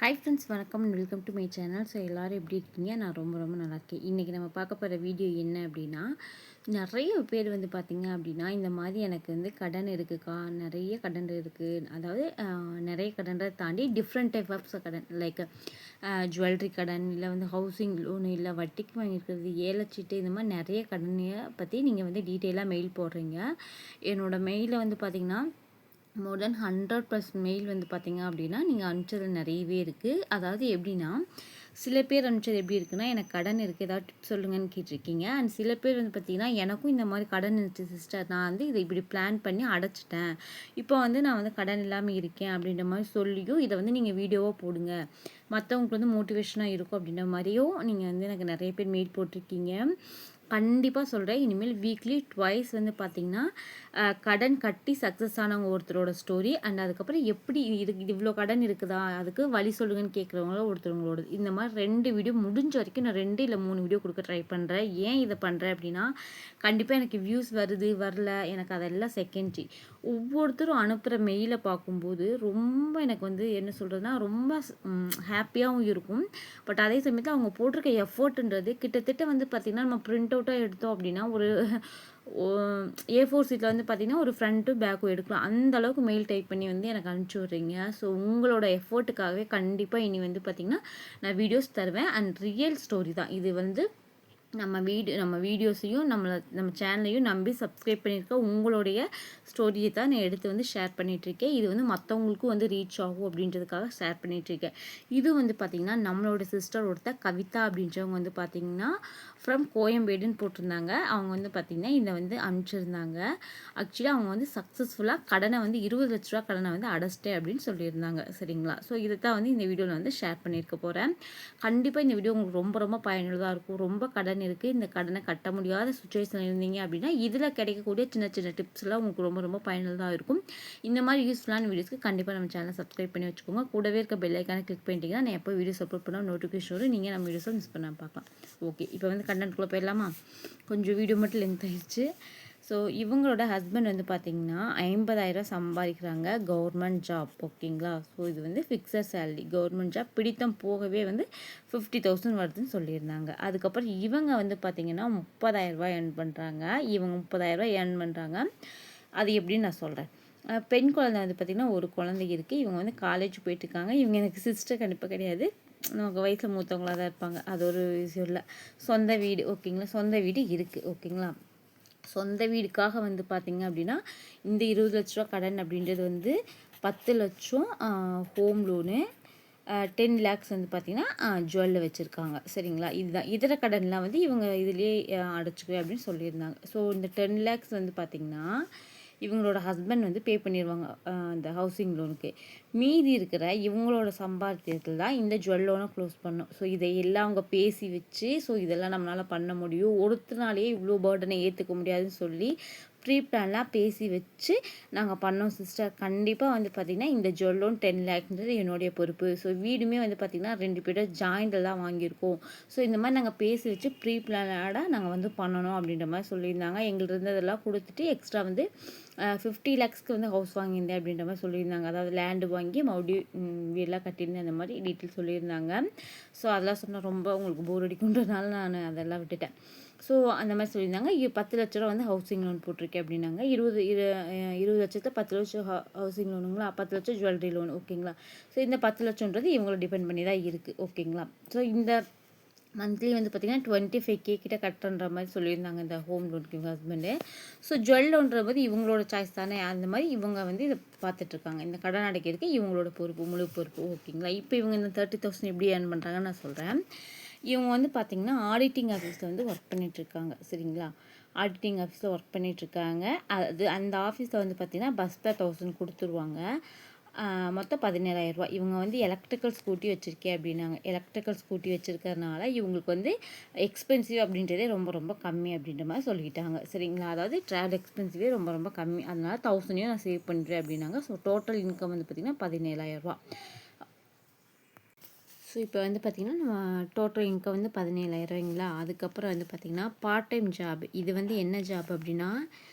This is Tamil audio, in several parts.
ஹாய் ஃப்ரெண்ட்ஸ், வணக்கம் and welcome to my channel. So எல்லோரும் எப்படி இருக்கீங்க? நான் ரொம்ப நல்லா இருக்கேன். இன்றைக்கி நம்ம பார்க்க போகிற வீடியோ என்ன அப்படின்னா, நிறைய பேர் வந்து பார்த்திங்க அப்படின்னா, இந்த மாதிரி எனக்கு வந்து கடன் இருக்குக்கா, நிறைய கடன் இருக்குது. அதாவது நிறைய கடனை தாண்டி டிஃப்ரெண்ட் டைப் ஆஃப் கடன், லைக் ஜுவல்லரி கடன், இல்லை வந்து ஹவுசிங் லோன், இல்லை வட்டிக்கு வாங்கியிருக்கிறது, ஏலச்சீட்டு, இந்த மாதிரி நிறைய கடனையை பற்றி நீங்கள் வந்து டீட்டெயிலாக மெயில் போடுறீங்க. என்னோடய மெயிலில் வந்து பார்த்திங்கன்னா மோர் தென் 100+ மெயில் வந்து பார்த்திங்க அப்படின்னா நீங்கள் அனுப்பிச்சது நிறையவே இருக்குது. அதாவது எப்படின்னா, சில பேர் அனுப்பிச்சது எப்படி இருக்குன்னா, எனக்கு கடன் இருக்குது, ஏதாவது டிப்ஸ் சொல்லுங்கன்னு கேட்டிருக்கீங்க. அண்ட் சில பேர் வந்து பார்த்திங்கன்னா, எனக்கும் இந்த மாதிரி கடன் இருந்துச்சு சிஸ்டர், நான் வந்து இதை இப்படி பிளான் பண்ணி அடைச்சிட்டேன், இப்போ வந்து நான் வந்து கடன் இல்லாமல் இருக்கேன் அப்படின்ற மாதிரி சொல்லியும் இதை வந்து நீங்கள் வீடியோவாக போடுங்க, மற்றவங்களுக்கு வந்து மோட்டிவேஷனாக இருக்கும் அப்படின்ற மாதிரியும் நீங்கள் வந்து எனக்கு நிறைய பேர் மெயில் போட்டிருக்கீங்க. கண்டிப்பாக சொல்கிறேன், இனிமேல் வீக்லி ட்வைஸ் வந்து பார்த்திங்கன்னா கடன் கட்டி சக்ஸஸ் ஆனவங்க ஒருத்தரோட ஸ்டோரி, அண்ட் அதுக்கப்புறம் எப்படி இது இவ்வளோ கடன் இருக்குதா, அதுக்கு வழி சொல்லுங்கன்னு கேட்குறவங்களோ ஒருத்தவங்களோட, இந்த மாதிரி 2 வீடியோ முடிஞ்ச வரைக்கும் நான் 2 இல்லை 3 வீடியோ கொடுக்க ட்ரை பண்ணுறேன். ஏன் இதை பண்ணுறேன் அப்படின்னா, கண்டிப்பாக எனக்கு வியூஸ் வருது வரல எனக்கு அதெல்லாம் செகண்டரி. ஒவ்வொருத்தரும் அனுப்புகிற மெயிலை பார்க்கும்போது ரொம்ப எனக்கு வந்து என்ன சொல்கிறதுனா ரொம்ப ஹாப்பியாகவும் இருக்கும். பட் அதே சமயத்தில் அவங்க போட்டிருக்க எஃபோர்ட்ன்றது கிட்டத்தட்ட வந்து பார்த்திங்கன்னா, நம்ம பிரிண்ட் அவுட்டாக எடுத்தோம் அப்படின்னா ஒரு A4 சீட்டில் வந்து பார்த்திங்கன்னா ஒரு ஃப்ரண்ட்டும் பேக்கும் எடுக்கலாம். அந்த அளவுக்கு மெயில் டைப் பண்ணி வந்து எனக்கு அனுப்பிச்சி விட்றீங்க. ஸோ உங்களோட எஃபோர்ட்டுக்காகவே கண்டிப்பாக இனி வந்து பார்த்திங்கன்னா நான் வீடியோஸ் தருவேன். அண்ட் ரியல் ஸ்டோரி தான் இது. வந்து நம்ம வீடியோஸையும் நம்ம சேனலையும் நம்பி சப்ஸ்கிரைப் பண்ணியிருக்க உங்களுடைய ஸ்டோரியை தான் நான் எடுத்து வந்து ஷேர் பண்ணிகிட்ருக்கேன். இது வந்து மற்றவங்களுக்கும் வந்து ரீச் ஆகும் அப்படின்றதுக்காக ஷேர் பண்ணிகிட்ருக்கேன். இது வந்து பார்த்திங்கன்னா நம்மளோட சிஸ்டர் ஒருத்தர் கவிதா அப்படின்றவங்க வந்து பார்த்திங்கன்னா ஃப்ரம் கோயம்பேடுன்னு போட்டிருந்தாங்க. அவங்க வந்து பார்த்திங்கன்னா இதை வந்து அனுப்பிச்சிருந்தாங்க. ஆக்சுவலி அவங்க வந்து சக்ஸஸ்ஃபுல்லாக கடனை வந்து 20 லட்ச ரூபா கடனை வந்து அடைச்சிட்டேன் அப்படின்னு சொல்லியிருந்தாங்க. சரிங்களா? ஸோ இதை தான் வந்து இந்த வீடியோவில் வந்து ஷேர் பண்ணியிருக்க போகிறேன். கண்டிப்பாக இந்த வீடியோ உங்களுக்கு ரொம்ப பயனுள்ளதாக இருக்கும். ரொம்ப கடன் இருக்குது, இந்த கடனை கட்ட முடியாத சுச்சுவேஷன் இருந்தீங்க அப்படின்னா இதில் கிடைக்கக்கூடிய சின்ன சின்ன டிப்ஸ்லாம் உங்களுக்கு ரொம்ப பயனுள்ளதாக இருக்கும். இந்த மாதிரி யூஸ்ஃபுல்லான வீடியோஸ்க்கு கண்டிப்பாக நம்ம சேனலை சப்ஸ்கிரைப் பண்ணி வச்சுக்கோங்க. கூடவே இருக்க பெல் ஐக்கானை கிளிக் பண்ணிட்டீங்கன்னா நான் எப்போ வீடியோஸ் அப்லோட் பண்ணால் நோட்டிஃபிகேஷன் வரும், நீங்கள் நம்ம வீடியோஸை மிஸ் பண்ண பார்க்கலாம். ஓகே, இப்போ வந்து கண்டென்ட்குள்ளே போயிடலாமா? கொஞ்சம் வீடியோ மட்டும் லென்த் ஆயிடுச்சு. ஸோ இவங்களோட ஹஸ்பண்ட் வந்து பார்த்திங்கன்னா 50,000 சம்பாதிக்கிறாங்க, கவர்மெண்ட் ஜாப். ஓகேங்களா? ஸோ இது வந்து ஃபிக்ஸட் சேலரி, கவர்மெண்ட் ஜாப், பிடித்தம் போகவே வந்து 50,000 வருதுன்னு சொல்லியிருந்தாங்க. அதுக்கப்புறம் இவங்க வந்து பார்த்திங்கன்னா 30,000 ரூபாய் ஏர்ன் பண்ணுறாங்க. இவங்க 30,000 ரூபாய் ஏர்ன் பண்ணுறாங்க. அது எப்படின்னு நான் சொல்கிறேன். பெண் குழந்தை வந்து பார்த்திங்கன்னா ஒரு குழந்தை இருக்குது. இவங்க வந்து காலேஜ் போயிட்டுருக்காங்க. இவங்க எனக்கு சிஸ்டர் கண்டிப்பாக கிடையாது, நமக்கு வயசில் மூத்தவங்களாக தான் இருப்பாங்க. அது ஒரு விஷயம் இல்லை. சொந்த வீடு. ஓகேங்களா? சொந்த வீடு இருக்குது. ஓகேங்களா? சொந்த வீடுக்காக வந்து பார்த்திங்க அப்படின்னா இந்த 20 லட்ச ரூபா கடன் அப்படின்றது வந்து 10 லட்சம் ஹோம் லோனு, 10 லேக்ஸ் வந்து பார்த்திங்கன்னா ஜுவல்ல வச்சுருக்காங்க. சரிங்களா? இதுதான். இதர கடன்லாம் வந்து இவங்க இதுலேயே அடைச்சிக்குவேன் அப்படின்னு சொல்லியிருந்தாங்க. ஸோ இந்த 10 லேக்ஸ் வந்து பார்த்திங்கன்னா இவங்களோட ஹஸ்பண்ட் வந்து பே பண்ணிடுவாங்க இந்த ஹவுசிங் லோனுக்கு. மீதி இருக்கிற இவங்களோட சம்பாத்தியத்தில் தான் இந்த ஜுவல் லோனை க்ளோஸ் பண்ணும். ஸோ இதையெல்லாம் அவங்க பேசி வச்சு, ஸோ இதெல்லாம் நம்மளால் பண்ண முடியும், ஒருத்தனாலேயே இவ்வளோ பேர்டனை ஏற்றுக்க முடியாதுன்னு சொல்லி ப்ரீ பிளான்லாம் பேசி வச்சு நாங்கள் பண்ணோம் சிஸ்டர். கண்டிப்பாக வந்து பார்த்திங்கன்னா இந்த ஜுவல் லோன் 10 லேக்ன்றது என்னுடைய பொறுப்பு. ஸோ வீடுமே வந்து பார்த்திங்கன்னா 2 பேர் ஜாயிண்டில் தான் வாங்கியிருக்கோம். ஸோ இந்த மாதிரி நாங்கள் பேசி வச்சு ப்ரீ பிளானடாக நாங்கள் வந்து பண்ணணும் அப்படின்ற மாதிரி சொல்லியிருந்தாங்க. எங்களுக்கு இருந்ததெல்லாம் கொடுத்துட்டு எக்ஸ்ட்ரா வந்து 50 லேக்ஸ்க்கு வந்து ஹவுஸ் வாங்கியிருந்தேன் அப்படின்ற மாதிரி சொல்லியிருந்தாங்க. அதாவது லேண்டு வாங்கி மறுபடியும் வீடெல்லாம் கட்டியிருந்தேன், அந்த மாதிரி டீட்டெயில் சொல்லியிருந்தாங்க. ஸோ அதெல்லாம் சொன்னால் ரொம்ப உங்களுக்கு போர் அடிக்குன்றதுனால நான் அதெல்லாம் விட்டுட்டேன். ஸோ அந்த மாதிரி சொல்லியிருந்தாங்க. 10 லட்ச ரூபா வந்து ஹவுசிங் லோன் போட்டிருக்கேன் அப்படின்னாங்க. 20 லட்சத்தில் 10 லட்சம் ஹவுசிங் லோனுங்களா, 10 லட்சம் ஜுவல்லரி லோன். ஓகேங்களா? ஸோ இந்த 10 லட்சம்ன்றது இவங்களை டிபெண்ட் பண்ணி தான் இருக்குது. ஓகேங்களா? ஸோ இந்த மந்த்லி வந்து பார்த்திங்கன்னா 25K கிட்ட கட்டுற மாதிரி சொல்லியிருந்தாங்க இந்த ஹோம் லோனுக்கு இவங்க ஹஸ்பண்டு. ஸோ ஜுவல் லோன்ற போது இவங்களோட சாய்ஸ் தானே, அந்த மாதிரி இவங்க வந்து இதை பார்த்துட்ருக்காங்க. இந்த கடன் அடைக்கிறதுக்கு இவங்களோட பொறுப்பு, முழு பொறுப்பு. ஓகேங்களா? இப்போ இவங்க இந்த 30,000 எப்படி ஏர்ன் பண்ணுறாங்கன்னு நான் சொல்கிறேன். இவங்க வந்து பார்த்திங்கன்னா ஆடிட்டிங் ஆஃபீஸில் வந்து ஒர்க் பண்ணிகிட்ருக்காங்க. சரிங்களா? ஆடிட்டிங் ஆஃபீஸில் ஒர்க் பண்ணிகிட்ருக்காங்க. அது அந்த ஆஃபீஸில் வந்து பார்த்திங்கன்னா பஸ் ஃபேர் 1000 கொடுத்துருவாங்க. மொத்தம் 17,000 ரூபா. இவங்க வந்து எலக்ட்ரிக்கல் ஸ்கூட்டி வச்சுருக்கேன் அப்படின்னாங்க. எலக்ட்ரிக்கல் ஸ்கூட்டி வச்சுருக்கறனால இவங்களுக்கு வந்து எக்ஸ்பென்சிவ் அப்படின்றதே ரொம்ப கம்மி அப்படின்ற மாதிரி சொல்லிட்டாங்க. சரிங்களா? அதாவது ட்ராவல் எக்ஸ்பென்சிவே ரொம்ப கம்மி, அதனால 1000 நான் சேவ் பண்ணுறேன் அப்படின்னாங்க. ஸோ டோட்டல் இன்கம் வந்து பார்த்திங்கன்னா 17,000 ரூபா. ஸோ இப்போ வந்து பார்த்திங்கன்னா நம்ம டோட்டல் இன்கம் வந்து 17,000 ரூபாய்ங்களா. அதுக்கப்புறம் வந்து பார்த்திங்கன்னா பார்ட் டைம் ஜாப். இது வந்து என்ன ஜாப் அப்படின்னா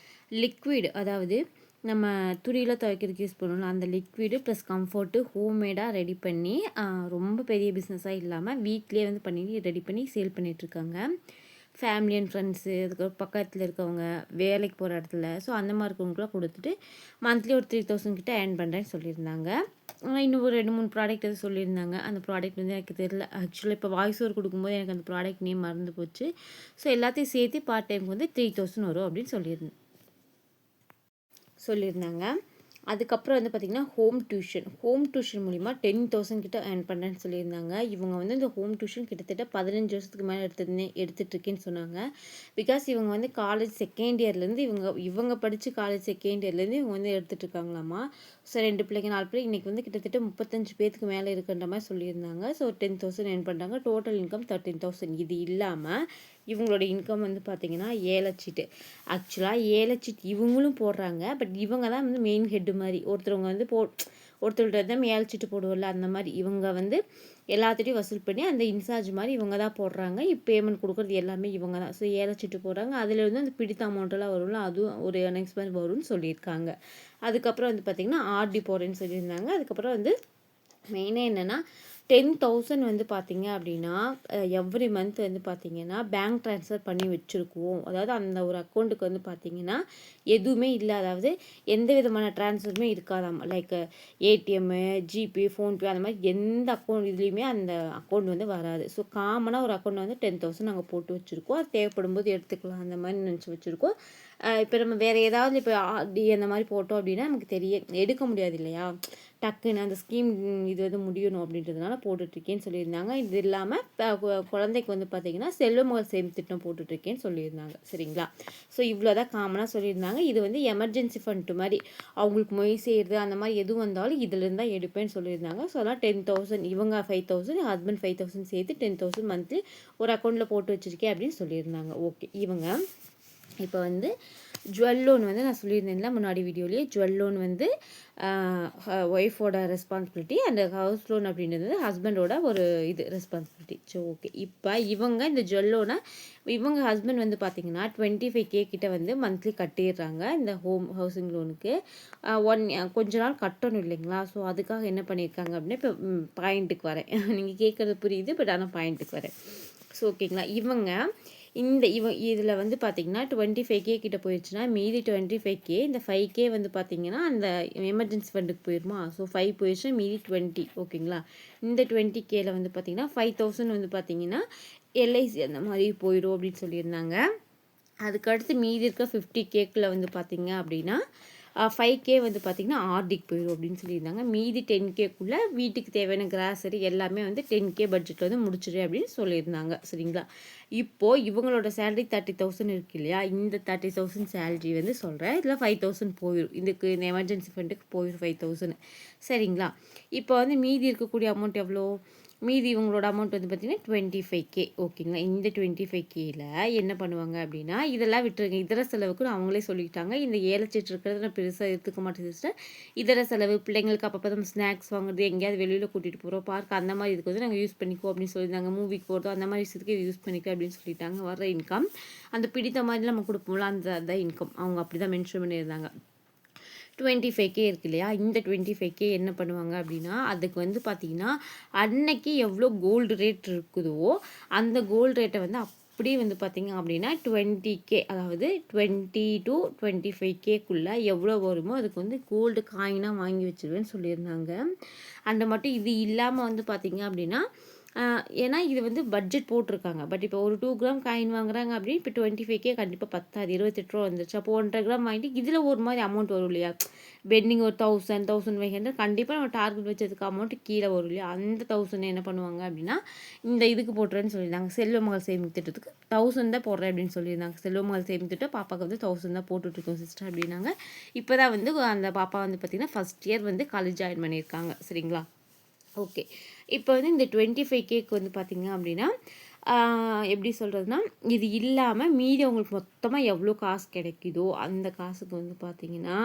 லிக்விட், அதாவது நம்ம துணியெலாம் துவைக்கிறதுக்கு யூஸ் பண்ணுவோம்ல அந்த லிக்விடு ப்ளஸ் கம்ஃபர்ட்டு ஹோம்மேடாக ரெடி பண்ணி ரொம்ப பெரிய பிஸ்னஸாக இல்லாமல் வீட்டிலே வந்து பண்ணி ரெடி பண்ணி சேல் பண்ணிகிட்ருக்காங்க. ஃபேமிலி அண்ட் ஃப்ரெண்ட்ஸு அதுக்கப்புறம் பக்கத்தில் இருக்கவங்க வேலைக்கு போகிற இடத்துல ஸோ அந்த மாதிரி இருக்கவங்களுக்குலாம் கொடுத்துட்டு மந்த்லி ஒரு 3000 கிட்ட ஏர்ன் பண்ணுறேன்னு சொல்லியிருந்தாங்க. இன்னும் ஒரு 2-3 ப்ராடக்ட் எதுவும் சொல்லியிருந்தாங்க. அந்த ப்ராடக்ட் வந்து எனக்கு தெரியல. ஆக்சுவலாக இப்போ வாய்ஸ் ஓவர் கொடுக்கும்போது எனக்கு அந்த ப்ராடக்ட் நேம் மறந்து போச்சு. ஸோ எல்லாத்தையும் சேர்த்து பார்ட் டைமுக்கு வந்து 3000 வரும் அப்படின்னு சொல்லியிருந்தாங்க. அதுக்கப்புறம் வந்து பார்த்திங்கன்னா ஹோம் டியூஷன் மூலிமா 10,000 கிட்ட ஏர்ன் பண்ணுறேன்னு சொல்லியிருந்தாங்க. இவங்க வந்து இந்த ஹோம் டியூஷன் கிட்டத்தட்ட 15 வருஷத்துக்கு மேலே எடுத்துகிட்ருக்கேன்னு சொன்னாங்க. பிகாஸ் இவங்க வந்து காலேஜ் செகண்ட் இயர்லேருந்து இவங்க படித்து காலேஜ் செகண்ட் இயர்லேருந்து இவங்க வந்து எடுத்துகிட்ருக்காங்களாமா. ஸோ 2 பிள்ளைங்க 4 பிள்ளை இன்றைக்கி வந்து கிட்டத்தட்ட 35 பேருக்கு மேலே இருக்குன்ற மாதிரி சொல்லியிருந்தாங்க. ஸோ 10,000 ஏர்ன் பண்ணுறாங்க. Total income 13,000. இது இல்லாமல் இவங்களோட இன்கம் வந்து பார்த்திங்கன்னா ஏலச்சீட்டு. ஆக்சுவலாக ஏலச்சீட் இவங்களும் போடுறாங்க. பட் இவங்க தான் வந்து மெயின் ஹெட்டு மாதிரி. ஒருத்தவங்க வந்து ஒருத்தர்கிட்ட தான் ஏலச்சீட்டு போடுவோம்ல அந்த மாதிரி இவங்க வந்து எல்லாத்துட்டையும் வசூல் பண்ணி அந்த இன்சார்ஜ் மாதிரி இவங்க தான் போடுறாங்க. இப்போ பேமெண்ட் கொடுக்குறது எல்லாமே இவங்க தான். ஸோ ஏலச்சீட்டு போடுறாங்க. அதில் வந்து அந்த பிடித்த அமௌண்ட்டெல்லாம் வரும்ல அதுவும் ஒரு நெக்ஸ்ட் மாதிரி வரும்னு சொல்லியிருக்காங்க. அதுக்கப்புறம் வந்து பார்த்திங்கன்னா ஆர்டி போடுறேன்னு சொல்லியிருந்தாங்க. அதுக்கப்புறம் வந்து மெயினாக என்னென்னா 10,000 வந்து பார்த்திங்க அப்படின்னா எவ்ரி மந்த் வந்து பார்த்திங்கன்னா பேங்க் ட்ரான்ஸ்ஃபர் பண்ணி வச்சுருக்குவோம். அதாவது அந்த ஒரு அக்கௌண்ட்டுக்கு வந்து பார்த்திங்கன்னா எதுவுமே இல்லை. அதாவது எந்த விதமான ட்ரான்ஸ்ஃபருமே இருக்காதாம். லைக் ஏடிஎம்மு, ஜிபே, ஃபோன்பே அந்த மாதிரி எந்த அக்கௌண்ட் இதுலேயுமே அந்த அக்கௌண்ட் வந்து வராது. ஸோ காமனாக ஒரு அக்கௌண்ட் வந்து 10,000 நாங்கள் போட்டு வச்சுருக்கோம். அது தேவைப்படும் போது எடுத்துக்கலாம் அந்த மாதிரி நினச்சி வச்சுருக்கோம். இப்போ நம்ம வேறு ஏதாவது இப்போ ஆர்டி அந்த மாதிரி போட்டோம் அப்படின்னா நமக்கு எடுக்க முடியாது இல்லையா? டக்குன்னு அந்த ஸ்கீம் இது வந்து முடியணும் அப்படின்றதுனால போட்டுட்ருக்கேன்னு சொல்லியிருந்தாங்க. இது இல்லாமல் குழந்தைக்கு வந்து பார்த்திங்கன்னா செல்வ மகள் சேமிப்பு திட்டம் போட்டுட்ருக்கேன்னு சொல்லியிருந்தாங்க. சரிங்களா? ஸோ இவ்வளோ தான் காமனாக சொல்லியிருந்தாங்க. இது வந்து எமர்ஜென்சி ஃபண்ட் மாதிரி அவங்களுக்கு மொய் செய்கிறது அந்த மாதிரி எதுவும் வந்தாலும் இதிலேருந்து தான் எடுப்பேன்னு சொல்லியிருந்தாங்க. ஸோ அதான் 10,000 இவங்க 5,000 ஹஸ்பண்ட் 5,000 சேர்த்து 10,000 மந்த்லி ஒரு அக்கௌண்ட்டில் போட்டு வச்சுருக்கேன் அப்படின்னு சொல்லியிருந்தாங்க. ஓகே. இவங்க இப்போ வந்து ஜுவல் லோன் வந்து நான் சொல்லியிருந்தேன்ல முன்னாடி வீடியோலேயே ஜுவல் லோன் வந்து ஒய்ஃபோட ரெஸ்பான்சிபிலிட்டி அண்ட் ஹவுஸ் லோன் அப்படின்றது ஹஸ்பண்டோட ஒரு இது ரெஸ்பான்சிபிலிட்டி. So okay. இப்போ இவங்க இந்த ஜுவல் லோனை இவங்க ஹஸ்பண்ட் வந்து பார்த்திங்கன்னா 25K கிட்ட வந்து மந்த்லி கட்டிடுறாங்க இந்த ஹவுசிங் லோனுக்கு. கொஞ்ச நாள் கட்டணும் இல்லைங்களா? ஸோ அதுக்காக என்ன பண்ணியிருக்காங்க அப்படின்னா இப்போ பாயிண்ட்டுக்கு வரேன். நீங்கள் கேட்குறது புரியுது. பட் ஆனால் பாயிண்ட்டுக்கு வரேன். ஸோ ஓகேங்களா? இதில் வந்து பார்த்திங்கன்னா 25K கிட்ட போயிடுச்சுன்னா மீதி 25K இந்த 5K வந்து பார்த்திங்கன்னா அந்த எமர்ஜென்சி ஃபண்டுக்கு போயிடுமா? ஸோ 5 போயிடுச்சுன்னா மீதி 20. ஓகேங்களா? இந்த 20Kல வந்து பார்த்திங்கன்னா 5,000 வந்து பார்த்திங்கன்னா எல்ஐசி அந்த மாதிரி போயிடும் அப்படின்னு சொல்லியிருந்தாங்க. அதுக்கடுத்து மீதி இருக்க 50Kக்குள்ள வந்து பார்த்திங்க அப்படின்னா 5K வந்து பார்த்திங்கன்னா ஆர்டிக்கு போயிடும் அப்படின்னு சொல்லியிருந்தாங்க. மீதி 10Kக்குள்ளே வீட்டுக்கு தேவையான கிராசரி எல்லாமே வந்து 10K பட்ஜெட்டில் வந்து முடிச்சிடு அப்படின்னு சொல்லியிருந்தாங்க. சரிங்களா? இப்போது இவங்களோட சேலரி 30,000 இருக்கு இல்லையா? இந்த 30,000 சேலரி வந்து சொல்கிறேன். இதில் 5,000 போயிடும். இதுக்கு இந்த எமர்ஜென்சி ஃபண்டுக்கு போயிடும் 5,000. சரிங்களா? இப்போ வந்து மீதி இருக்கக்கூடிய அமௌண்ட் எவ்வளோ? மீதி இவங்களோட அமௌண்ட் வந்து பார்த்திங்கன்னா 25K. ஓகேங்களா? இந்த 25Kல என்ன பண்ணுவாங்க அப்படின்னா இதெல்லாம் விட்டுருங்க. இதர செலவுக்குன்னு அவங்களே சொல்லிக்கிட்டாங்க. இந்த ஏலச்சீட்டு இருக்கிறத நான் பெருசாக எடுத்துக்க மாட்டேன் சிஸ்டர். இதர செலவு பிள்ளைங்களுக்கு அப்பப்போ நம்ம ஸ்நாக்ஸ் வாங்குறது எங்கேயாவது வெளியில் கூட்டிகிட்டு போகிறோம் பார்க் அந்த மாதிரி இதுக்கு வந்து நாங்கள் யூஸ் பண்ணிக்குவோம் அப்படின்னு சொல்லியிருந்தாங்க. மூவிக்கு போகிறதோ அந்த மாதிரி விஷயத்துக்கு இது யூஸ் பண்ணிக்க அப்படின்னு சொல்லிட்டாங்க. வர இன்கம் அந்த பிடித்த மாதிரி நம்ம கொடுப்போம்ல அந்த இன்கம் அவங்க அப்படி தான் மென்ஷன் பண்ணியிருந்தாங்க. 25K இருக்கு இல்லையா? இந்த 25K என்ன பண்ணுவாங்க அப்படின்னா அதுக்கு வந்து பார்த்திங்கன்னா அன்னைக்கு எவ்வளோ கோல்டு ரேட் இருக்குதோ அந்த கோல்டு ரேட்டை வந்து அப்படியே வந்து பார்த்திங்க அப்படின்னா 20K அதாவது 20 to 25Kக்குள்ளே எவ்வளோ வருமோ அதுக்கு வந்து கோல்டு காயினாக வாங்கி வச்சுருவேன்னு சொல்லியிருந்தாங்க. அந்த மட்டும் இது இல்லாமல் வந்து பார்த்திங்க அப்படின்னா ஏன்னா இது வந்து பட்ஜெட் போட்டிருக்காங்க. பட் இப்போ ஒரு 2 கிராம் காயின் வாங்குறாங்க அப்படின்னு இப்போ 25K கண்டிப்பாக பத்தாது. 28 ரூபா வந்துருச்சு. அப்போ 1.5 கிராம் வாங்கிட்டு இதில் ஒரு மாதிரி அமௌண்ட் வரும் இல்லையா? பெண்டிங் ஒரு 1000, 1500 கண்டிப்பாக நம்ம டார்கெட் வச்சதுக்கு அமௌண்ட் கீழே வரும் இல்லையா? அந்த 1000 என்ன பண்ணுவாங்க அப்படின்னா இந்த இதுக்கு போட்டுறேன்னு சொல்லியிருந்தாங்க. செல்வ மகள் சேமிப்பு திட்டத்துக்கு 1000 தான் போடுறேன் அப்படின்னு சொல்லியிருந்தாங்க. செல்வ மகள் சேமிப்பு திட்டம் பாப்பாவுக்கு வந்து 1000 தான் போட்டுட்ருக்கோம் சிஸ்டர் அப்படின்னாங்க. இப்போ தான் வந்து அந்த பாப்பா வந்து பார்த்திங்கன்னா ஃபஸ்ட் இயர் வந்து காலேஜ் ஜாயின் பண்ணியிருக்காங்க. சரிங்களா? ஓகே. இப்போ வந்து இந்த 25Kக்கு வந்து பார்த்திங்க அப்படின்னா எப்படி சொல்கிறதுனா இது இல்லாமல் மீதி உங்களுக்கு மொத்தமாக எவ்வளோ காசு கிடைக்குதோ அந்த காசுக்கு வந்து பார்த்திங்கன்னா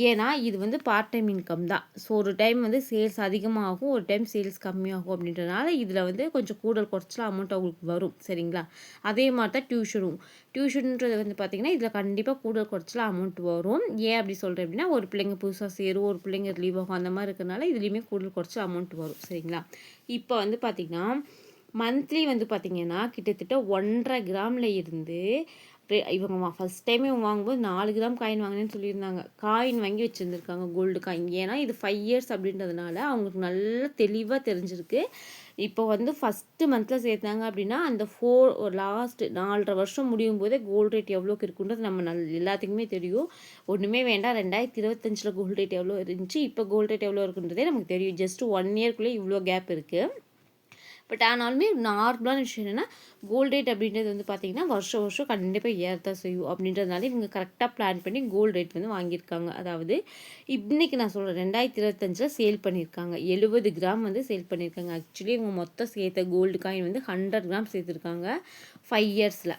ஏன்னா இது வந்து பார்ட் டைம் இன்கம் தான். ஸோ ஒரு டைம் வந்து சேல்ஸ் அதிகமாகும், ஒரு டைம் சேல்ஸ் கம்மியாகும் அப்படின்றனால இதில் வந்து கொஞ்சம் கூடுதல் குறைச்சல் அமௌண்ட் அவங்களுக்கு வரும். சரிங்களா? அதே மாதிரி தான் டியூஷன்ன்றது வந்து பார்த்திங்கன்னா இதில் கண்டிப்பாக கூடுதல் குறைச்சல் அமௌண்ட் வரும். ஏன் அப்படி சொல்கிறேன் அப்படின்னா ஒரு பிள்ளைங்க புதுசாக சேரும், ஒரு பிள்ளைங்க லீவ் ஆகும், அந்த மாதிரி இருக்கிறனால இதுலேயுமே கூடுதல் குறைச்சல் அமௌண்ட் வரும். சரிங்களா? இப்போ வந்து பார்த்திங்கன்னா மந்த்லி வந்து பார்த்திங்கன்னா கிட்டத்தட்ட 1.5 கிராமில் இருந்து இவங்க ஃபஸ்ட் டைமே இவங்க வாங்கும்போது 4 கிராம் காயின் வாங்கினேன்னு சொல்லியிருந்தாங்க. காயின் வாங்கி வச்சுருந்துருக்காங்க, கோல்டு காயின். ஏன்னா இது 5 இயர்ஸ் அப்படின்றதுனால அவங்களுக்கு நல்லா தெளிவாக தெரிஞ்சிருக்கு. இப்போ வந்து ஃபஸ்ட்டு மந்தில் சேர்த்தாங்க அப்படின்னா அந்த லாஸ்ட்டு 4.5 வருஷம் முடியும் போதே கோல்டு ரேட் எவ்வளோக்கு இருக்குன்றது நம்ம எல்லாத்துக்குமே தெரியும். ஒன்றுமே வேண்டாம், 2025 கோல்டு ரேட் எவ்வளோ இருந்துச்சு, இப்போ கோல்டு ரேட் எவ்வளோ இருக்குன்றதே நமக்கு தெரியும். ஜஸ்ட் 1 இயர்க்குள்ளே இவ்வளோ கேப் இருக்குது. பட் ஆனாலுமே நார்மலான விஷயம் என்னென்னா கோல்டு ரேட் அப்படின்றது வந்து பார்த்திங்கன்னா வருஷம் கண்டிப்பாக ஏறத்தான் செய்யும். அப்படின்றதுனால இவங்க கரெக்டாக பிளான் பண்ணி கோல்டு ரேட் வந்து வாங்கியிருக்காங்க. அதாவது இன்றைக்கி நான் சொல்கிறேன் 2025 சேல் பண்ணியிருக்காங்க. 70 கிராம் வந்து சேல் பண்ணியிருக்காங்க. ஆக்சுவலி இவங்க மொத்தம் சேர்த்த கோல்டு காயின் வந்து 100 கிராம் சேர்த்துருக்காங்க 5 இயர்ஸில்.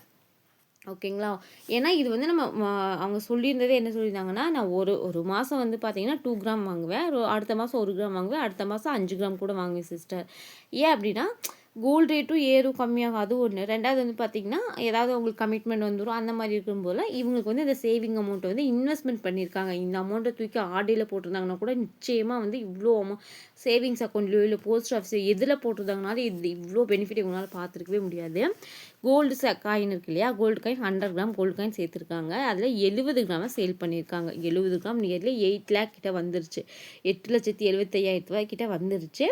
ஓகேங்களா? ஏன்னா இது வந்து நம்ம அவங்க சொல்லியிருந்தது என்ன சொல்லியிருந்தாங்கன்னா, நான் ஒரு மாதம் வந்து பார்த்தீங்கன்னா 2 கிராம் வாங்குவேன். அடுத்த மாதம் 1 கிராம் வாங்குவேன். அடுத்த மாதம் 5 கிராம் கூட வாங்குவேன் சிஸ்டர். ஏன் அப்படின்னா கோல்டு ரேட்டும் ஏறும் கம்மியாகும், அது ஒன்று. ரெண்டாவது வந்து பார்த்திங்கன்னா ஏதாவது அவங்களுக்கு கமிட்மெண்ட் வந்துடும். அந்த மாதிரி இருக்கும்போது இவங்களுக்கு வந்து இந்த சேவிங் அமௌண்ட்டை வந்து இன்வெஸ்ட்மெண்ட் பண்ணியிருக்காங்க. இந்த அமௌண்ட்டை தூக்கி ஆர்டியில் போட்டிருந்தாங்கன்னா கூட நிச்சயமாக வந்து இவ்வளோ சேவிங்ஸ் அக்கௌண்ட்லையோ இல்லை போஸ்ட் ஆஃபீஸோ எதில் போட்டிருந்தாங்கனாலும் இது இவ்வளோ பெனிஃபிட் இவங்களால் பார்த்துருக்கவே முடியாது. கோல்டு காயின் இருக்கு இல்லையா, gold coin 100 gram gold coin சேர்த்துருக்காங்க. அதில் 70 கிராமை சேல் பண்ணியிருக்காங்க. 70 கிராம் நியர்லி 8 லேக் கிட்ட வந்துருச்சு. 8,75,000 ரூபாய் கிட்ட வந்துருச்சு.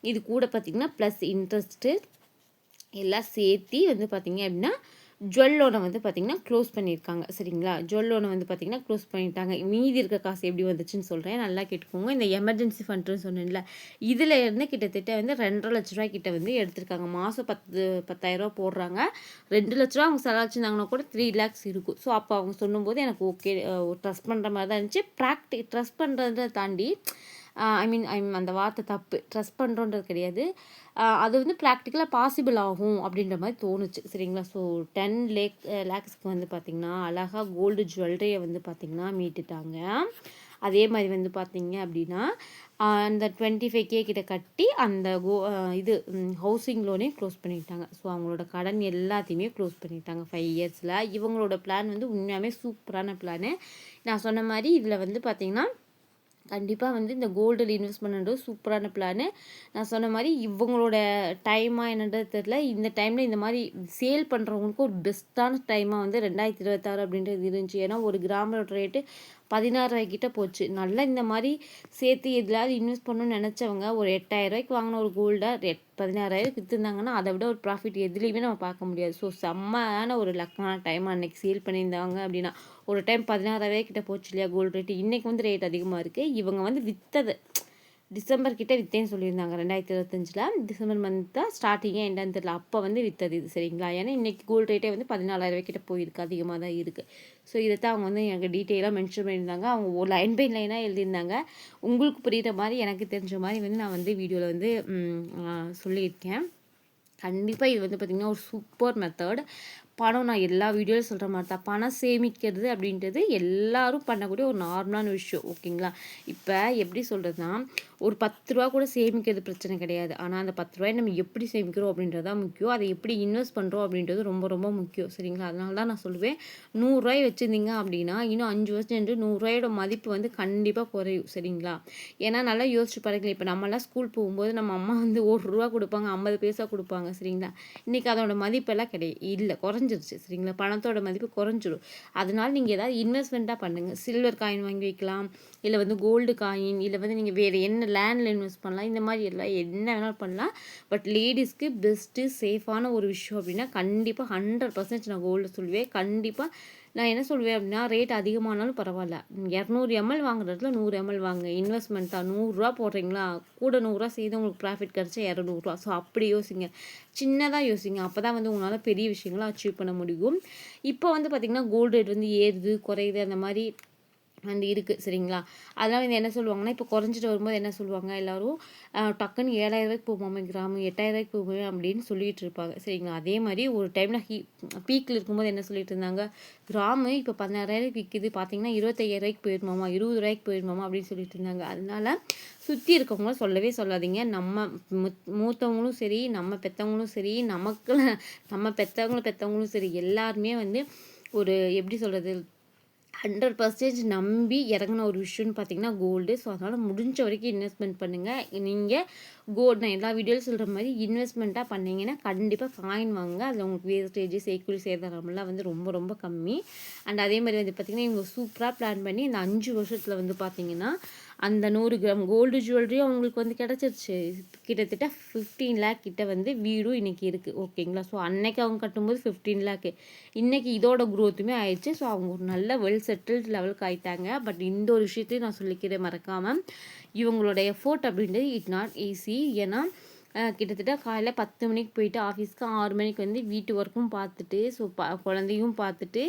இது கூட பார்த்திங்கன்னா ப்ளஸ் இன்ட்ரெஸ்ட்டு எல்லாம் சேர்த்தி வந்து பார்த்திங்க அப்படின்னா ஜுவல் லோனை வந்து பார்த்திங்கன்னா க்ளோஸ் பண்ணியிருக்காங்க. சரிங்களா? ஜுவல் லோனை வந்து பார்த்திங்கன்னா க்ளோஸ் பண்ணிட்டாங்க. மீதி இருக்க காசு எப்படி வந்துச்சுன்னு சொல்கிறேன், நல்லா கேட்டுக்கோங்க. இந்த எமர்ஜென்சி ஃபண்டுன்னு சொன்னேன்ல, இதில் இருந்து கிட்டத்தட்ட வந்து 2.5 லட்ச ரூபாய் கிட்ட வந்து எடுத்திருக்காங்க. மாதம் 10,000 போடுறாங்க. 2 லட்ச ரூபா அவங்க செலவழிச்சிருந்தாங்கன்னா கூட 3 லேக்ஸ் இருக்கும். ஸோ அப்போ அவங்க சொல்லும்போது எனக்கு ஓகே, ட்ரஸ்ட் பண்ணுற மாதிரி தான் இருந்துச்சு. ட்ரஸ்ட் பண்ணுறதை தாண்டி ஐ மீன் அந்த வார்த்தை தப்பு, ட்ரஸ்ட் பண்ணுறோன்றது கிடையாது. அது வந்து ப்ராக்டிக்கலாக பாசிபிள் ஆகும் அப்படின்ற மாதிரி தோணுச்சு. சரிங்களா? ஸோ 10 லேக்ஸ்க்கு வந்து பார்த்திங்கன்னா அழகாக கோல்டு ஜுவல்லரியை வந்து பார்த்திங்கன்னா மீட்டுட்டாங்க. அதே மாதிரி வந்து பார்த்திங்க அப்படின்னா அந்த 25K கிட்ட கட்டி அந்த இது ஹவுசிங் லோனையும் க்ளோஸ் பண்ணிட்டாங்க. ஸோ அவங்களோட கடன் எல்லாத்தையுமே க்ளோஸ் பண்ணிட்டாங்க 5 இயர்ஸில். இவங்களோட பிளான் வந்து உண்மையாகவே சூப்பரான பிளானு. நான் சொன்ன மாதிரி இதில் வந்து பார்த்திங்கன்னா கண்டிப்பாக வந்து இந்த கோல்டில் இன்வெஸ்ட் பண்ணுறது சூப்பரான பிளானு. நான் சொன்ன மாதிரி இவங்களோட டைமாக என்னன்றது தெரில. இந்த டைமில் இந்த மாதிரி சேல் பண்ணுறவங்களுக்கு ஒரு பெஸ்ட்டான டைமாக வந்து 2026 அப்படின்றது இருந்துச்சு. ஏன்னா ஒரு கிராமோட ரேட்டு 16,000 கிட்ட போச்சு. நல்லா இந்த மாதிரி சேர்த்து எதுலாவது இன்வெஸ்ட் பண்ணணும்னு நினச்சவங்க ஒரு 8,000 வாங்கின ஒரு கோல்டை 16,000 விற்றுருந்தாங்கன்னா அதை விட ஒரு ப்ராஃபிட் எதுலேயுமே நம்ம பார்க்க முடியாது. ஸோ செம்மையான ஒரு லக்கான டைம் அன்றைக்கி சேல் பண்ணியிருந்தாங்க அப்படின்னா. ஒரு டைம் 16,000 கிட்ட போச்சு இல்லையா கோல்டு ரேட்டு. இன்றைக்கி வந்து ரேட் அதிகமாக இருக்குது. இவங்க வந்து விற்றது டிசம்பர் கிட்டே விற்றேன்னு சொல்லியிருந்தாங்க. 2025 டிசம்பர் மந்த் தான் ஸ்டார்டிங்கே என்னன்னு தெரியல, அப்போ வந்து விற்றது இது. சரிங்களா? ஏன்னா இன்றைக்கி கோல்டு ரேட்டே வந்து 14,000 கிட்ட போயிருக்கு, அதிகமாக தான் இருக்குது. ஸோ இதைத்தான் அவங்க வந்து எனக்கு டீட்டெயிலாக மென்ஷன் பண்ணியிருந்தாங்க. அவங்க ஒரு லைன் பை லைனாக எழுதியிருந்தாங்க. உங்களுக்கு புரிகிற மாதிரி எனக்கு தெரிஞ்ச மாதிரி வந்து நான் வந்து வீடியோவில் வந்து சொல்லியிருக்கேன். கண்டிப்பாக இது வந்து பார்த்திங்கன்னா ஒரு சூப்பர் மெத்தட். பணம் நான் எல்லா வீடியோவில் சொல்கிற மாதிரி தான், பணம் சேமிக்கிறது அப்படின்றது எல்லாரும் பண்ணக்கூடிய ஒரு நார்மலான விஷயம். ஓகேங்களா? இப்போ எப்படி சொல்கிறதுனா ஒரு 10 ரூபா கூட சேமிக்கிறது பிரச்சனை கிடையாது. ஆனால் அந்த 10 ரூபாய் நம்ம எப்படி சேமிக்கிறோம் அப்படின்றது தான் முக்கியம். அதை எப்படி இன்வெஸ்ட் பண்ணுறோம் அப்படின்றது ரொம்ப ரொம்ப முக்கியம். சரிங்களா? அதனால தான் நான் சொல்லுவேன், 100 ரூபாய் வச்சுருந்தீங்க அப்படின்னா இன்னும் 5 வருஷம் சென்று 100 ரூபாயோட மதிப்பு வந்து கண்டிப்பாக குறையும். சரிங்களா? ஏன்னா நல்லா யோசிச்சு பாருங்களேன். இப்போ நம்மளாம் ஸ்கூல் போகும்போது நம்ம அம்மா வந்து 1 ரூபா கொடுப்பாங்க, 50 பைசா கொடுப்பாங்க. சரிங்களா? இன்றைக்கி அதோட மதிப்பெல்லாம் இல்லை, குறைஞ்சிருச்சு. சரிங்களா? பணத்தோட மதிப்பு குறைஞ்சிரும். அதனால நீங்கள் ஏதாவது இன்வெஸ்ட்மெண்ட்டாக பண்ணுங்கள். சில்வர் காயின் வாங்கி வைக்கலாம், இல்லை வந்து கோல்டு காயின், இல்லை வந்து நீங்கள் வேறு என்ன லேண்டில் இன்வெஸ்ட் பண்ணலாம். இந்த மாதிரி எல்லாம் என்ன வேணாலும் பண்ணலாம். பட் லேடிஸ்க்கு பெஸ்ட்டு சேஃபான ஒரு விஷயம் அப்படின்னா கண்டிப்பாக 100% நான் கோல்டு சொல்லுவேன். கண்டிப்பாக நான் என்ன சொல்லுவேன் அப்படின்னா ரேட் அதிகமானாலும் பரவாயில்ல, 200 ml வாங்குறதுல 100 ml வாங்க. இன்வெஸ்ட்மெண்ட் தான். 100 ரூபா போடுறீங்களா, கூட 100 ரூபா செய்து உங்களுக்கு ப்ராஃபிட் கிடச்சா 200 ரூபா. ஸோ அப்படி யோசிங்க, சின்னதாக யோசிங்க. அப்போ தான் வந்து உங்களால் பெரிய விஷயங்களை அச்சீவ் பண்ண முடியும். இப்போ வந்து பார்த்திங்கன்னா கோல்டு ரேட் வந்து ஏறுது குறையுது அந்த மாதிரி வந்து இருக்குது சரிங்களா. அதெல்லாம் வந்து என்ன சொல்லுவாங்கன்னா, இப்போ குறைஞ்சிட்டு வரும்போது என்ன சொல்லுவாங்க எல்லாரும், டக்குன்னு 7,000 போகுமாமே கிராமு, 8,000 போகுமே அப்படின்னு சொல்லிட்டு இருப்பாங்க சரிங்களா. அதே மாதிரி ஒரு டைமில் பீக்கில் இருக்கும்போது என்ன சொல்லிட்டு இருந்தாங்க, கிராமு இப்போ 16,000 விற்கிது பார்த்தீங்கன்னா 25,000 போயிருமாமா, 20,000 போயிருமாமா அப்படின்னு சொல்லிட்டு இருந்தாங்க. அதனால சுற்றி இருக்கவங்களும் சொல்லவே சொல்லாதீங்க. நம்ம மூத்தவங்களும் சரி, நம்ம பெற்றவங்களும் சரி, நம்ம பெற்றவங்களும் சரி, எல்லாருமே வந்து ஒரு எப்படி சொல்கிறது, 100% நம்பி இறங்குன ஒரு விஷயம்னு பார்த்தீங்கன்னா கோல்டு. ஸோ அதனால் முடிஞ்ச வரைக்கும் இன்வெஸ்ட்மெண்ட் பண்ணுங்கள். நீங்கள் கோல்டு நான் எல்லா வீடியோவில் சொல்கிற மாதிரி இன்வெஸ்ட்மெண்ட்டாக பண்ணிங்கன்னா கண்டிப்பாக காயின் வாங்குங்க. அதில் உங்களுக்கு வேஸ்டேஜ் செய்கூலி சேதாரம்லாம் வந்து ரொம்ப ரொம்ப கம்மி. அண்ட் அதே மாதிரி வந்து பார்த்திங்கன்னா இவங்க சூப்பராக பிளான் பண்ணி இந்த 5 வருஷத்தில் வந்து பார்த்திங்கன்னா அந்த 100 கிராம் கோல்டு ஜுவல்லரியும் அவங்களுக்கு வந்து கிடச்சிருச்சு. கிட்டத்தட்ட 15 லேக் கிட்ட வந்து வீடும் இன்றைக்கி இருக்குது ஓகேங்களா. ஸோ அன்னைக்கு அவங்க கட்டும்போது 15 லேக்கு, இன்றைக்கி இதோட க்ரோத்துமே ஆயிடுச்சு. ஸோ அவங்க ஒரு நல்ல வெல் செட்டில்டு லெவலுக்கு ஆயிட்டாங்க. பட் இந்த ஒரு விஷயத்தையும் நான் சொல்லிக்கிறேன் மறக்காமல், இவங்களோட எஃபோர்ட் அப்படின்றது இட் நாட் ஈஸி. ஏன்னா கிட்டத்தட்ட காலையில் 10 மணிக்கு போயிட்டு ஆஃபீஸ்க்கு 6 மணிக்கு வந்து வீட்டு ஒர்க்கும் பார்த்துட்டு, ஸோ குழந்தையும் பார்த்துட்டு,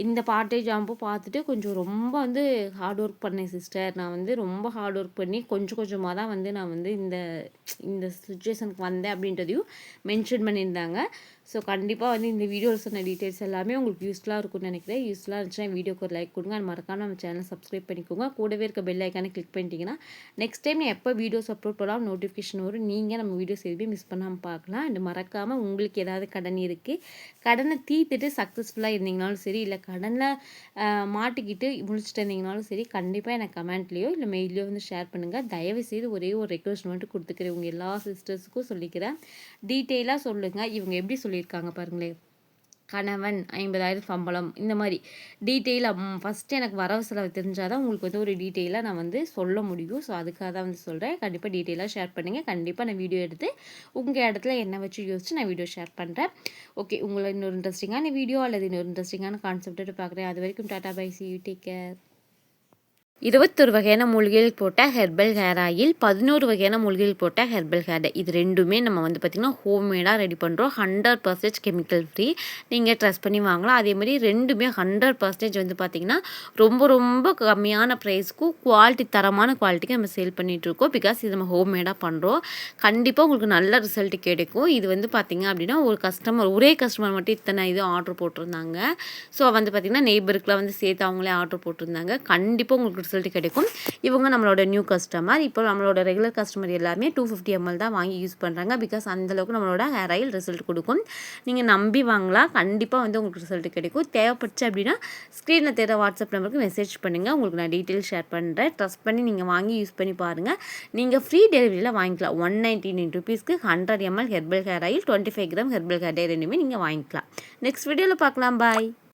இந்த பார்ட் ஜாம்பும் பார்த்துட்டு கொஞ்சம் ரொம்ப வந்து ஹார்ட் ஒர்க் பண்ணேன் சிஸ்டர். நான் வந்து ரொம்ப ஹார்ட் ஒர்க் பண்ணி கொஞ்சம் கொஞ்சமாக தான் வந்து நான் வந்து இந்த இந்த சுச்சுவேஷனுக்கு வந்தேன் அப்படின்றதையும் மென்ஷன் பண்ணியிருந்தாங்க. ஸோ கண்டிப்பாக வந்து இந்த வீடியோவில் சொன்ன டீட்டெயில்ஸ் எல்லாமே உங்களுக்கு யூஸ்ஃபுல்லாக இருக்கும்னு நினைக்கிறேன். யூஸ்ஃபுல்லாக இருந்துச்சுன்னா வீடியோக்கு ஒரு லைக் கொடுங்க. அது மறக்காம நம்ம சேனல் சப்ஸ்கிரைப் பண்ணிக்கோங்க. கூடவே இருக்க பெல் ஐக்கானை கிளிக் பண்ணிட்டீங்கன்னா நெக்ஸ்ட் டைம் எப்போ வீடியோஸ் அப்லோட் பண்ணலாம் நோட்டிஃபிகேஷன் வரும். நீங்கள் நம்ம வீடியோஸ் எதுவுமே மிஸ் பண்ணாமல் பார்க்கலாம். அண்ட் மறக்காமல் உங்களுக்கு ஏதாவது கடன் இருக்குது, கடனை தீர்த்துட்டு சக்ஸஸ்ஃபுல்லாக இருந்தீங்கனாலும் சரி, இல்லை கடனில் மாட்டிக்கிட்டு முழிச்சிட்டு இருந்தீங்கனாலும் சரி, கண்டிப்பாக எனக்கு கமெண்ட்லேயோ இல்லை மெயிலையோ வந்து ஷேர் பண்ணுங்கள். தயவுசெய்து ஒரே ஒரு ரெக்வஸ்ட் மட்டும் கொடுத்துக்கிறேன், உங்கள் எல்லா சிஸ்டர்ஸுக்கும் சொல்லிக்கிறேன். டீட்டெயிலாக சொல்லுங்கள். இவங்க எப்படி சொல்லியிருக்காங்க பாருங்களேன், கணவன் 50,000 சம்பளம், இந்த மாதிரி டீட்டெயிலாக ஃபஸ்ட்டு எனக்கு வரவு செலவு தெரிஞ்சால் தான் உங்களுக்கு வந்து ஒரு டீட்டெயிலாக நான் வந்து சொல்ல முடியும். ஸோ அதுக்காக தான் வந்து சொல்கிறேன். கண்டிப்பாக டீட்டெயிலாக ஷேர் பண்ணுங்கள். கண்டிப்பாக நான் வீடியோ எடுத்து உங்கள் இடத்துல என்ன வச்சு யோசிச்சு நான் வீடியோ ஷேர் பண்ணுறேன். ஓகே, உங்களை இன்னொரு இன்ட்ரெஸ்டிங்கான வீடியோ அல்லது இன்னொரு இன்ட்ரெஸ்டிங்கான கான்செப்ட் பார்க்குறேன். அது வரைக்கும் tata bye, see you, take care. 21 வகையான மூலிகைகள் போட்ட ஹெர்பல் ஹேர் ஆயில், 11 வகையான மூலிகைகள் போட்ட ஹெர்பல் ஹேர் டை. இது ரெண்டுமே நம்ம வந்து பார்த்திங்கன்னா ஹோம்மேடாக ரெடி பண்ணுறோம். 100% கெமிக்கல் ஃப்ரீ. நீங்கள் ட்ரஸ்ட் பண்ணி வாங்கலாம். அதே மாதிரி ரெண்டுமே 100% வந்து பார்த்திங்கன்னா ரொம்ப ரொம்ப கம்மியான ப்ரைஸ்க்கும் தரமான குவாலிட்டிக்கு நம்ம சேல் பண்ணிகிட்ருக்கோம். பிகாஸ் இது நம்ம ஹோம்மேடாக பண்ணுறோம். கண்டிப்பாக உங்களுக்கு நல்ல ரிசல்ட் கிடைக்கும். இது வந்து பார்த்திங்க அப்படின்னா ஒரே கஸ்டமர் மட்டும் இத்தனை இது ஆர்டர் போட்டிருந்தாங்க. ஸோ வந்து பார்த்திங்கன்னா நெய்பருக்குலாம் வந்து சேர்த்து அவங்களே ஆர்டர் போட்டிருந்தாங்க. கண்டிப்பாக உங்களுக்கு ரிசல்ட் கிடைக்கும். இவங்க நம்மளோட நியூ கஸ்டமர். இப்போ நம்மளோட ரெகுலர் கஸ்டமர் எல்லாமே 250 ml தான் வாங்கி யூஸ் பண்ணுறாங்க. பிகாஸ் அந்தளவுக்கு நம்மளோட ஹேர் ஆயில் ரிசல்ட் கொடுக்கும். நீங்கள் நம்பி வாங்கலாம். கண்டிப்பாக வந்து உங்களுக்கு ரிசல்ட் கிடைக்கும். தேவைப்பட்டுச்சு அப்படின்னா ஸ்க்ரீனில் தெரிய வாட்ஸ்அப் நம்பருக்கு மெசேஜ் பண்ணுங்கள். உங்களுக்கு நான் டீட்டெயில் ஷேர் பண்ணுறேன். ட்ரஸ்ட் பண்ணி நீங்கள் வாங்கி யூஸ் பண்ணி பாருங்கள். நீங்கள் ஃப்ரீ டெலிவரியில் வாங்கிக்கலாம். 199 rupeesக்கு 100 ml herbal hair oil, 25 gram herbal hair dye ரெண்டுமே நீங்கள் வாங்கிக்கலாம். நெக்ஸ்ட் வீடியோவில் பார்க்கலாம். பாய்.